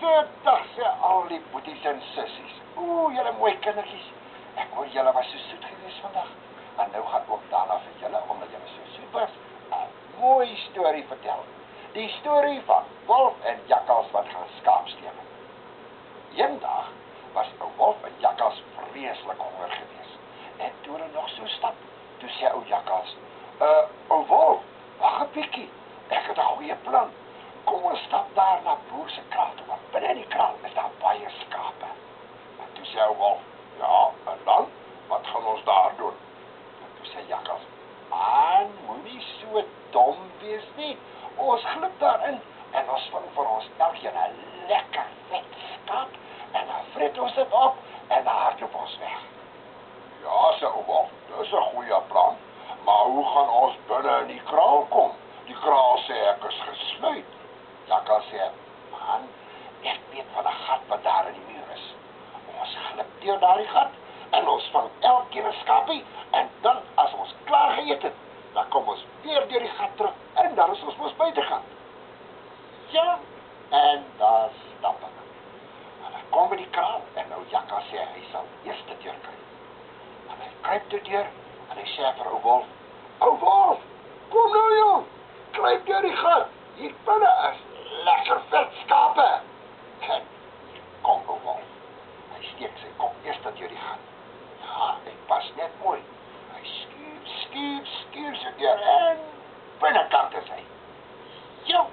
Dag sê al die boeties en sissies. Julle mooi kindertjies. Ek hoor julle was so soet geweest vandag. En nou gaan ook daarna vir julle, omdat julle so soet was, 'n mooi storie vertel. Die storie van Wolf en Jakkals wat gaan skaap steel. Eendag was 'n wolf en Jakkals vreeslik honger geweest. En toe hulle nog so stap, toe sê ou Jakkals, ou wolf, wag 'n bietjie. Ek het 'n goeie plan. Kom ons stap daar na boer se kraal toe, want binne in die kraal is daar baie skape. En toe sê ou wolf, ja, en dan? Wat gaan ons daar doen? En toe sê Jakkals, man, moenie so dom wees nie. Ons glip daarin en ons vang vir ons elkeen 'n lekker vet skaap en dan vreet ons dit op en dan hardloop ons weg. Ja, sê ou wolf, dis 'n goeie plan. Maar hoe gaan ons binne in die kraal kom? Die kraal sê ek is gesluit. Jakkals sê, man, ek weet van 'n gat wat daar in die muur is. Ons glip deur daardie gat en ons vang elkeen 'n skapie en dan as ons klaar geëet het, dan kom ons weer deur die gat terug en dan is ons mos buitekant. Ja, en daar stap ek. En dan kom by die kraal en nou Jakkals sê hy sal eers die deur kry. En hy kruip die deur en hy sê vir ou wolf, kom nou jong, kruip deur die gat. Hier binne is lekker vet skape. En hier kom ou wolf. Hy steek sy kop eers deur die gat. Ja, hy pas net mooi. Hy skuur sy deur en binnekant is hy. Jo,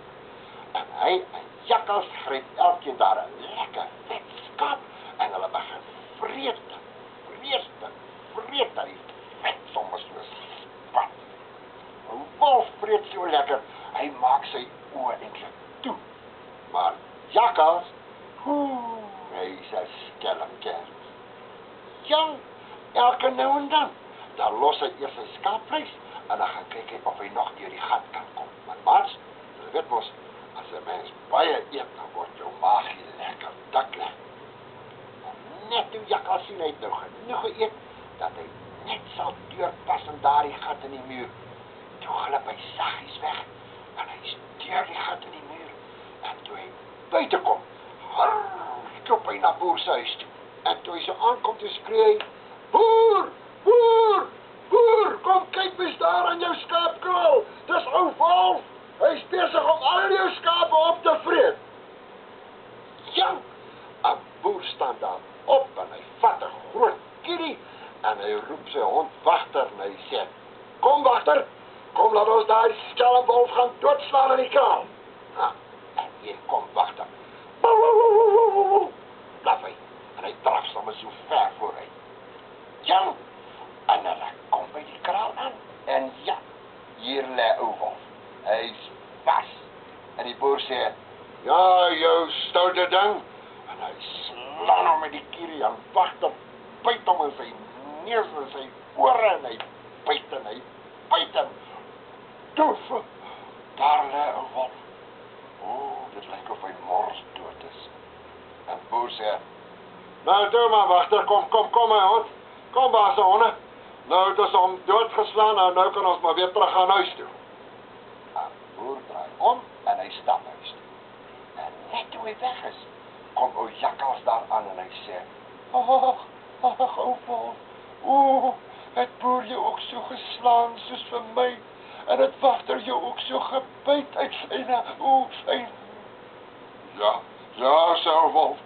en hy en Jakkals gryp elkeen daar 'n lekker vet skaap en hulle begin vreet dat die vet sommer so spat. Ou wolf vreet so lekker, hy maak sy oë eintlik toe. Maar Jakkals, hy is 'n skelmkers. Ja, elke nou en dan los hy eers sy skaapvleis en dan gaan kyk hy of hy nog deur die gat kan kom. Maar jy weet mos, as 'n mens baie eet, dan word jou maagie lekker dik. Net toe Jakkals sien hy het nou genoeg geëet, dat hy net sal deurpas in daardie gat in die muur. Toe glip hy saggies weg en hy steur die gat in die muur. En toe hy buite kom, klop hy na boer se huis toe. En toe hy so aankom, toe skree hy, boer, kom kyk wie's daar aan jou skaapkraal. Dis ou wolf. Hy's besig om al jou skape op te vreet. Ja, 'n boer staan daar op en hy vat 'n groot kierie en hy roep sy hond Wagter en hy sê, kom Wagter, kom laat ons daai skelmwolf gaan doodslaan in die kraal. En hier kom Wagter. Blaf hy, en hy draf sommer so ver vooruit. Ja, en hulle kom by die kraal aan, en ja, hier lê ou wolf. Hy's vas. En die boer sê, ja, jou stoute ding. En hy slaan hom met die kierie en Wagter byt hom in sy neus en sy ore en hy byt en doef. Daar lê ou wolf. Dit lyk of hy mors dood is. En boer sê, nou toe maar Wagter, kom my hond. Kom baas se honde. Nou het ons hom doodgeslaan en nou kan ons maar weer terug gaan huis toe. En boer draai om en hy stap huis toe. En net toe hy weg is, kom ou Jakkals daar aan en hy sê, ou wolf, het boer jou ook so geslaan soos vir my, en het Wagter jou ook so gebyt uit syne, Ja, sê ou wolf,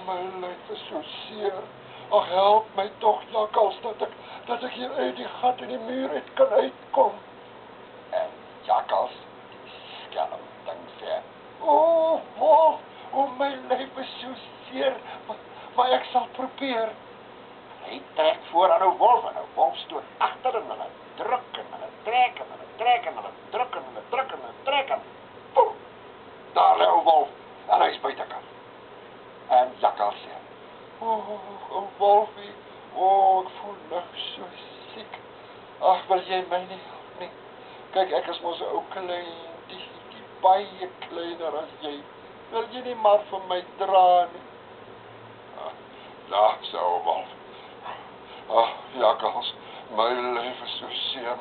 my lyf is so seer. Ag, help my tog, Jakkals, dat ek hier uit die gat in die muur uit kan uitkom. En Jakkals, die skelm ding sê, wolf, my lyf is so seer, maar ek sal probeer. Hy trek voor aan ou wolf en ou wolf stoot agter en hulle druk en hulle trek en hulle trek en hulle druk en hulle druk en hulle trek en poef, daar lê ou wolf en hy's buitekant. En Jakkals sê, ou wolfie, ek voel nog so siek. Ag, wil jy my nie help nie? Kyk, ek is mos 'n ou klein, die baie kleiner as jy. Wil jy nie maar vir my dra nie? Ja, sê ou wolf. Jakkals, my lyf is so seer,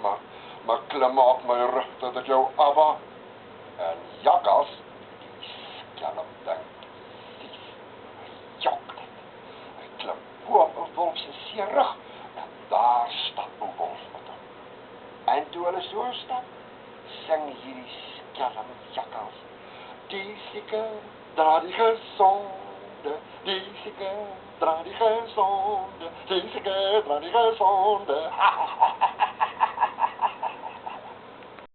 maar klim op my rug dat ek jou afhaal. En Jakkals, die skelm sy rug en daar stap ou Wolf met hom. En toe hulle so stap, sing hierdie skelm jakkals. Die sieker dra die gesonde, die sieker dra die gesonde, die sieker dra die gesonde.